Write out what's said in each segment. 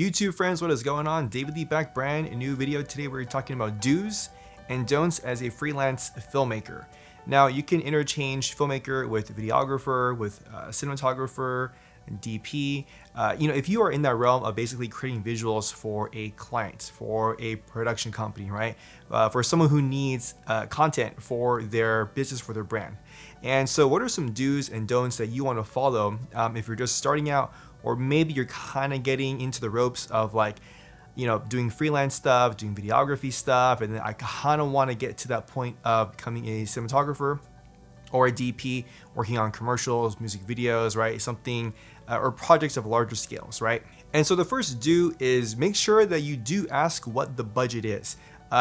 YouTube friends, what is going on? David Lee back, brand a new video. Today we're talking about do's and don'ts as a freelance filmmaker. Now you can interchange filmmaker with videographer, with cinematographer, DP. If you are in that realm of basically creating visuals for a client, for a production company, right? For someone who needs content for their business, for their brand. And so what are some do's and don'ts that you want to follow if you're just starting out, or maybe you're kind of getting into the ropes of doing freelance stuff, doing videography stuff, and then I kind of want to get to that point of becoming a cinematographer or a DP, working on commercials, music videos, right? Something or projects of larger scales, right? And so the first do is make sure that you do ask what the budget is.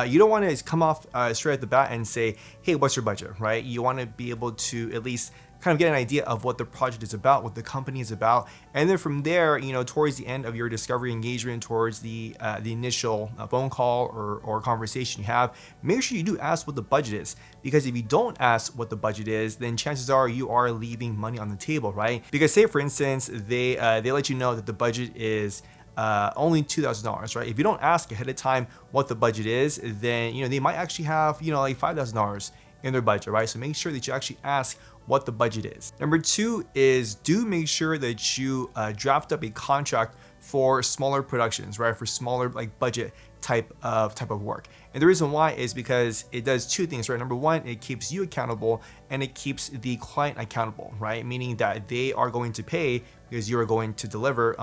You don't want to come off straight at the bat and say, hey, what's your budget, right? You want to be able to at least kind of get an idea of what the project is about, what the company is about. And then from there, towards the end of your discovery engagement, towards the initial phone call or conversation you have, make sure you do ask what the budget is. Because if you don't ask what the budget is, then chances are you are leaving money on the table, right? Because say for instance, they let you know that the budget is only $2,000, right? If you don't ask ahead of time what the budget is, then they might actually have like $5,000 in their budget, right? So make sure that you actually ask what the budget is. Number two is do make sure that you draft up a contract for smaller productions, right? For smaller budget type of work. And the reason why is because it does two things, right? Number one, it keeps you accountable and it keeps the client accountable, right? Meaning that they are going to pay because you are going to deliver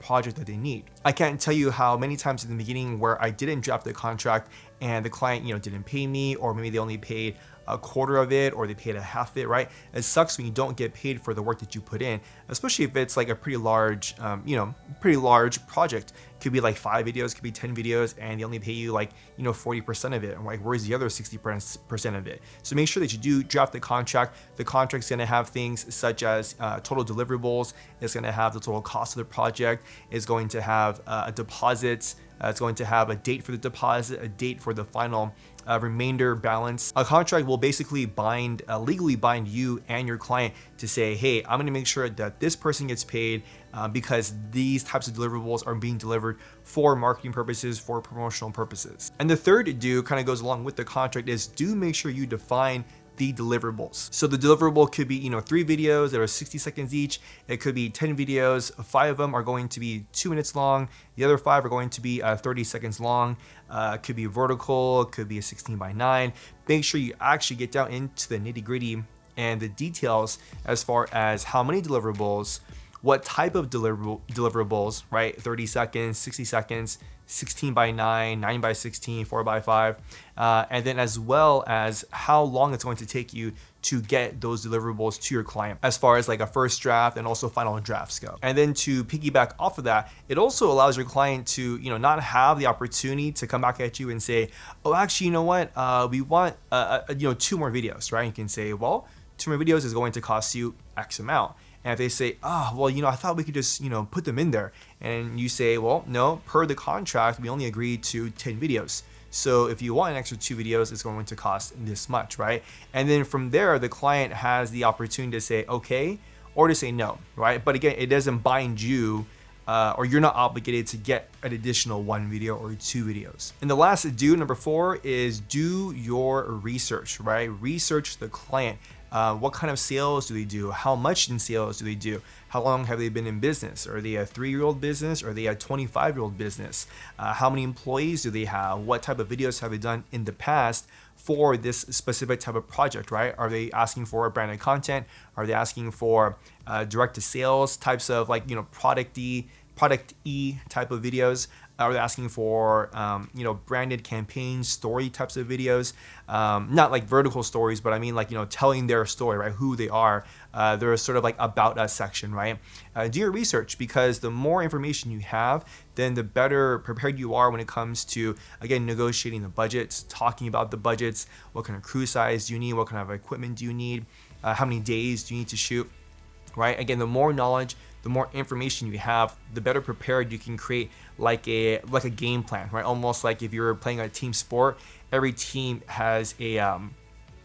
project that they need. I can't tell you how many times in the beginning where I didn't draft the contract and the client didn't pay me, or maybe they only paid a quarter of it, or they paid a half of it, right? It sucks when you don't get paid for the work that you put in, especially if it's like a pretty large project. Could be like 5 videos, could be 10 videos, and they only pay you 40% of it. And where's the other 60% of it? So make sure that you do draft the contract. The contract's gonna have things such as total deliverables. It's gonna have the total cost of the project. It's going to have deposits. It's going to have a date for the deposit, a date for the final remainder balance. A contract will basically legally bind you and your client to say, hey, I'm gonna make sure that this person gets paid because these types of deliverables are being delivered for marketing purposes, for promotional purposes. And the third do kind of goes along with the contract is do make sure you define the deliverables. So the deliverable could be 3 videos that are 60 seconds each. It could be 10 videos. 5 of them are going to be 2 minutes long. The other 5 are going to be 30 seconds long. Could be vertical, could be a 16:9. Make sure you actually get down into the nitty-gritty and the details as far as how many deliverables, what type of deliverables, right? 30 seconds, 60 seconds, 16:9, 9:16, 4:5, and then as well as how long it's going to take you to get those deliverables to your client as far as a first draft and also final drafts go. And then to piggyback off of that, it also allows your client to not have the opportunity to come back at you and say, oh, actually, we want 2 more videos, right? You can say, well, 2 more videos is going to cost you X amount. And if they say, I thought we could just, put them in there. And you say, well, no, per the contract, we only agreed to 10 videos. So if you want an extra 2 videos, it's going to cost this much, right? And then from there, the client has the opportunity to say, okay, or to say no, right? But again, it doesn't bind you or you're not obligated to get an additional 1 video or 2 videos. And the last do, number 4, is do your research, right? Research the client. What kind of sales do they do? How much in sales do they do? How long have they been in business? Are they a 3-year-old business? Or are they a 25-year-old business? How many employees do they have? What type of videos have they done in the past for this specific type of project, right? Are they asking for branded content? Are they asking for direct to sales types of product E type of videos? Are they asking for branded campaign story types of videos? Not like vertical stories, but I mean telling their story, right? Who they are. There's sort of about us section, right? Do your research, because the more information you have, then the better prepared you are when it comes to, again, negotiating the budgets, talking about the budgets, what kind of crew size do you need, what kind of equipment do you need, how many days do you need to shoot, right? Again, the more knowledge, the more information you have, the better prepared you can create like a game plan, right? Almost like if you're playing a team sport, every team has a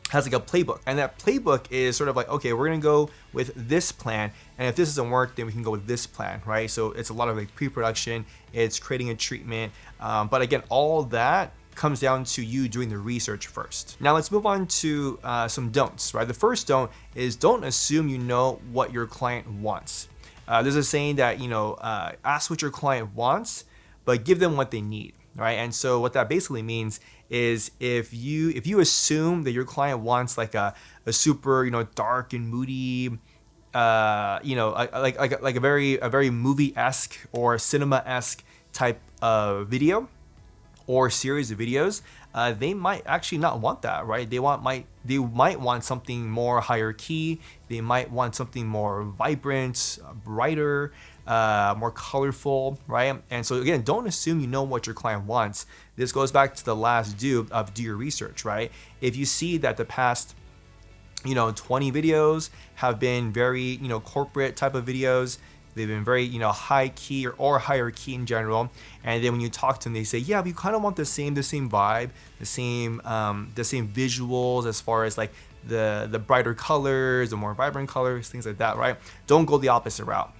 has like a playbook, and that playbook is sort of like, okay, we're gonna go with this plan, and if this doesn't work, then we can go with this plan, right? So it's a lot of like pre-production, it's creating a treatment, but again, all that comes down to you doing the research first. Now let's move on to some don'ts, right? The first don't is don't assume you know what your client wants. There's a saying that, ask what your client wants, but give them what they need, right? And so what that basically means is if you assume that your client wants like a super, dark and moody, like a very movie-esque or cinema-esque type of video or series of videos, they might actually not want that, right? They might want something more higher key. They might want something more vibrant, brighter, more colorful, right? And so again, don't assume you know what your client wants. This goes back to the last do your research, right? If you see that the past 20 videos have been very, corporate type of videos, they've been very, high key or higher key in general. And then when you talk to them, they say, yeah, we kind of want the same vibe, the same visuals as far as like the brighter colors, the more vibrant colors, things like that, right? Don't go the opposite route,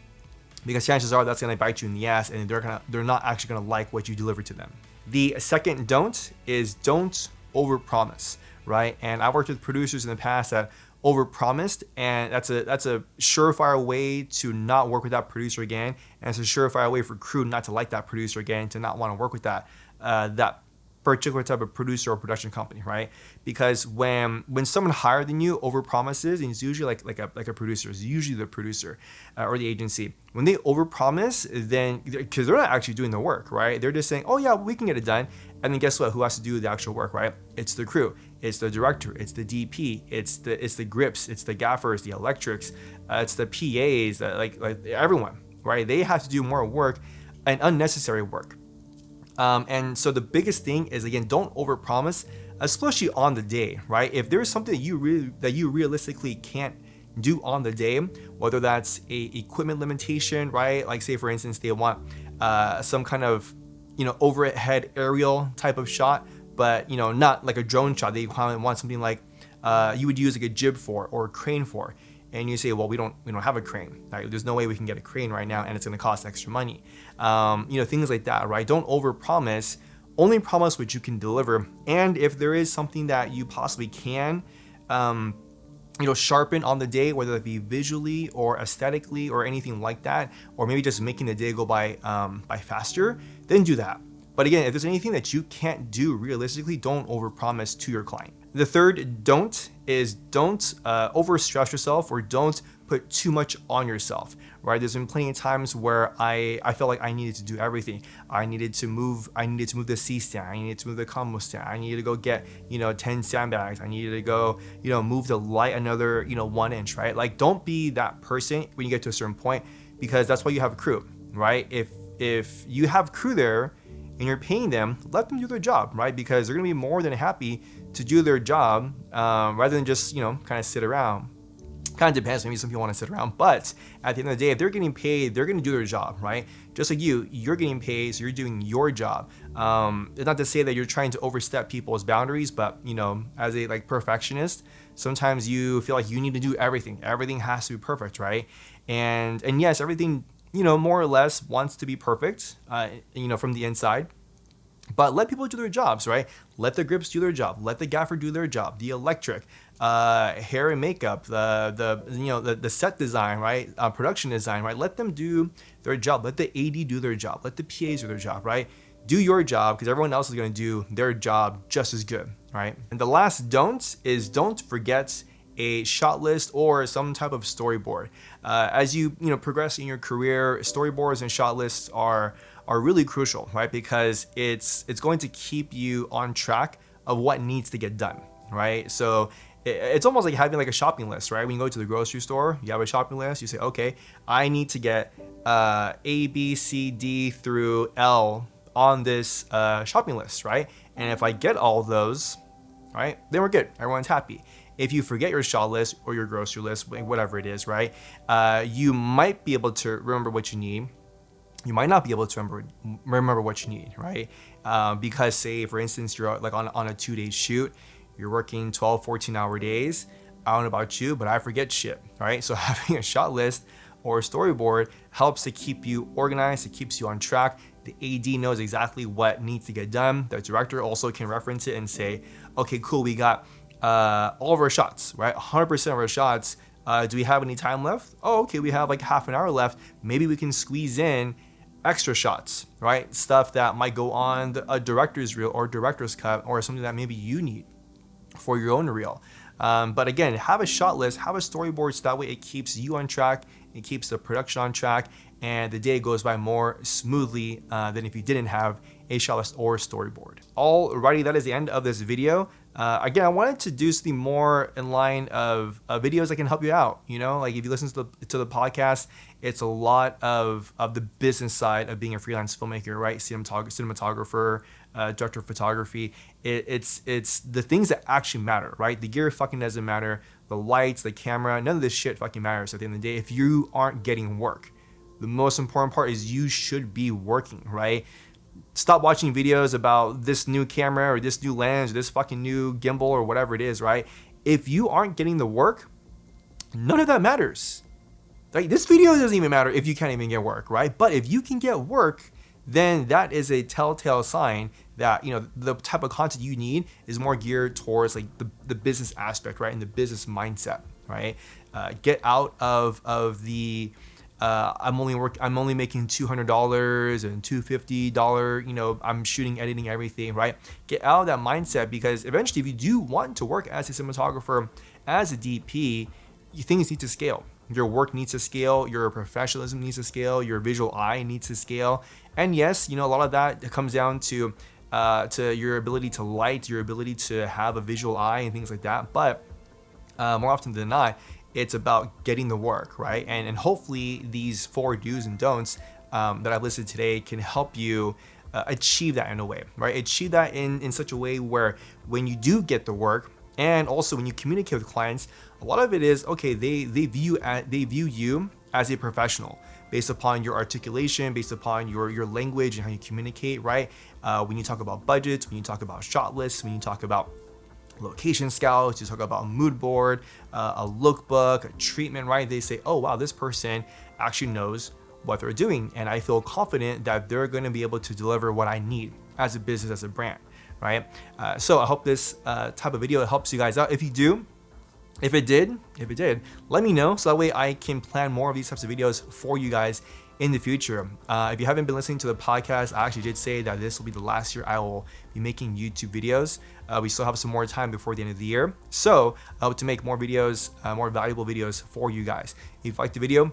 because chances are that's gonna bite you in the ass, and they're not actually gonna like what you deliver to them. The second don't is don't overpromise, right? And I've worked with producers in the past that overpromised, and that's a surefire way to not work with that producer again, and it's a surefire way for crew not to like that producer again, to not want to work with that particular type of producer or production company, right? Because when someone higher than you overpromises, and it's usually like a producer, it's usually the producer or the agency. When they overpromise, then because they're not actually doing the work, right? They're just saying, oh yeah, we can get it done. And then guess what? Who has to do the actual work, right? It's the crew, it's the director, it's the DP, it's the grips, it's the gaffers, the electrics, it's the PAs, like everyone, right? They have to do more work and unnecessary work. And so the biggest thing is, again, don't overpromise, especially on the day, right? If there's something that you realistically can't do on the day, whether that's a equipment limitation, right? Like say for instance, they want some kind of overhead aerial type of shot, but not like a drone shot. They want something like you would use like a jib for or a crane for. And you say, well, we don't have a crane, right? There's no way we can get a crane right now, and it's going to cost extra money. Things like that, right? Don't overpromise. Only promise what you can deliver. And if there is something that you possibly can, sharpen on the day, whether it be visually or aesthetically or anything like that, or maybe just making the day go by faster, then do that. But again, if there's anything that you can't do realistically, don't overpromise to your client. The third don't is don't overstress yourself, or don't put too much on yourself, right? There's been plenty of times where I felt like I needed to do everything. I needed to move the C stand. I needed to move the combo stand. I needed to go get, 10 sandbags. I needed to go, move the light another, 1 inch, right? Like, don't be that person when you get to a certain point, because that's why you have a crew, right? If you have crew there and you're paying them, let them do their job, right? Because they're gonna be more than happy to do their job rather than just, kind of sit around. Kind of depends, maybe some people want to sit around, but at the end of the day, if they're getting paid, they're gonna do their job, right? Just like you're getting paid, so you're doing your job. It's not to say that you're trying to overstep people's boundaries, but as a perfectionist, sometimes you feel like you need to do everything. Everything has to be perfect, right? And yes, everything, more or less wants to be perfect, from the inside. But let people do their jobs, right? Let the grips do their job. Let the gaffer do their job. The electric, hair and makeup, the set design, right? Production design, right? Let them do their job. Let the AD do their job. Let the PAs do their job, right? Do your job, because everyone else is going to do their job just as good, right? And the last don't is don't forget a shot list or some type of storyboard. As you progress in your career, storyboards and shot lists are really crucial, right? Because it's going to keep you on track of what needs to get done, right? So it's almost like having like a shopping list, right? When you go to the grocery store, you have a shopping list. You say, okay, I need to get A, B, C, D through L on this shopping list, right? And if I get all of those, right, then we're good. Everyone's happy. If you forget your shot list or your grocery list, whatever it is, right, you might be able to remember what you need. You might not be able to remember what you need, right? Because say, for instance, you're like on a 2-day shoot, you're working 12, 14-hour days. I don't know about you, but I forget shit, right? So having a shot list or a storyboard helps to keep you organized. It keeps you on track. The AD knows exactly what needs to get done. The director also can reference it and say, okay, cool, we got all of our shots, right? 100% of our shots. Do we have any time left? Oh, okay, we have like half an hour left. Maybe we can squeeze in extra shots, right? Stuff that might go on a director's reel or director's cut, or something that maybe you need for your own reel. But again, have a shot list, have a storyboard, so that way it keeps you on track, it keeps the production on track, and the day goes by more smoothly than if you didn't have a shot list or storyboard. Alrighty, that is the end of this video. Again, I wanted to do something more in line of videos that can help you out. You know, like if you listen to the podcast, it's a lot of the business side of being a freelance filmmaker, right? Cinematographer, director of photography. It's the things that actually matter, right? The gear fucking doesn't matter. The lights, the camera, none of this shit fucking matters at the end of the day if you aren't getting work. The most important part is you should be working, right? Stop watching videos about this new camera or this new lens or this fucking new gimbal or whatever it is, right? If you aren't getting the work, none of that matters. Like, this video doesn't even matter if you can't even get work, right? But if you can get work, then that is a telltale sign that, you know, the type of content you need is more geared towards like the business aspect, right? And the business mindset, right? Get out of the I'm only making $200 and $250, you know, I'm shooting, editing, everything, right? Get out of that mindset, because eventually if you do want to work as a cinematographer, as a DP, things need to scale. Your work needs to scale, your professionalism needs to scale, your visual eye needs to scale. And yes, you know, a lot of that comes down to your ability to light, your ability to have a visual eye and things like that. But more often than not, it's about getting the work, right? And hopefully these 4 do's and don'ts that I've listed today can help you achieve that in a way, right? Achieve that in such a way where when you do get the work, and also when you communicate with clients, a lot of it is, okay, they view you as a professional based upon your articulation, based upon your language and how you communicate, right? When you talk about budgets, when you talk about shot lists, when you talk about location scouts, you talk about a mood board, a lookbook, a treatment, right? They say, oh wow, this person actually knows what they're doing, and I feel confident that they're going to be able to deliver what I need as a business, as a brand, right? So I hope this type of video helps you guys out. If you do, if it did, let me know, so that way I can plan more of these types of videos for you guys in the future. If you haven't been listening to the podcast, I actually did say that this will be the last year I will be making YouTube videos. We still have some more time before the end of the year, so to make more videos, more valuable videos for you guys. If you liked the video,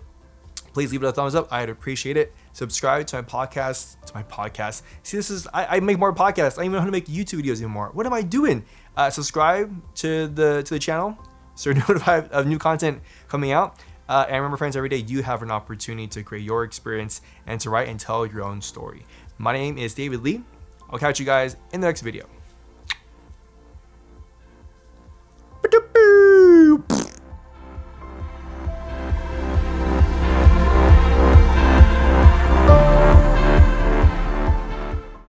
please leave it a thumbs up. I'd appreciate it. Subscribe to my podcast. See, I make more podcasts. I don't even know how to make YouTube videos anymore. What am I doing? Subscribe to the channel so you're notified of new content coming out. And remember, friends, every day you have an opportunity to create your experience and to write and tell your own story. My name is David Lee. I'll catch you guys in the next video.